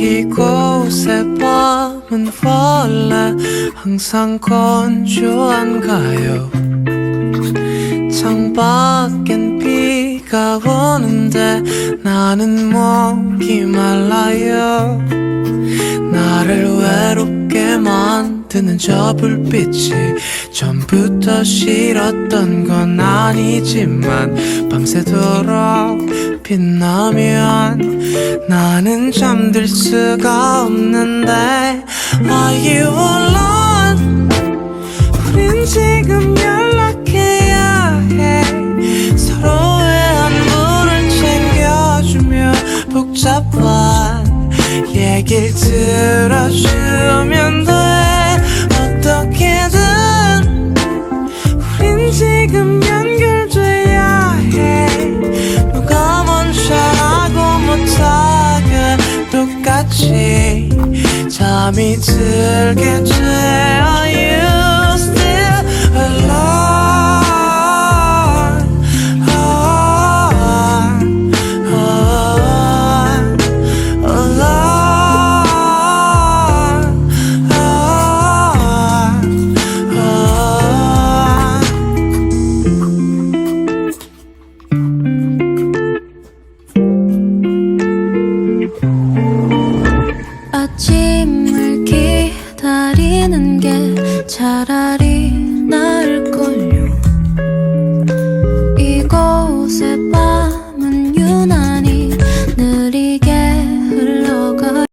이곳의 밤은 원래 항상 건조한가요? 창밖엔 비가 오는데 나는 목이 말라요. 나를 외롭게 만드는 저 불빛이 전부터 싫었던 건 아니지만 밤새도록 빛나면 나는 잠들 수가 없는데 Are you alone? 우린 지금 연락해야 해. 서로의 안부를 챙겨주며 복잡한 얘길 들어주면 돼. 어떻게든 우린 지금 연결돼야 해. 누가 먼저 하고 못하게 똑같이 잠이 들게 돼.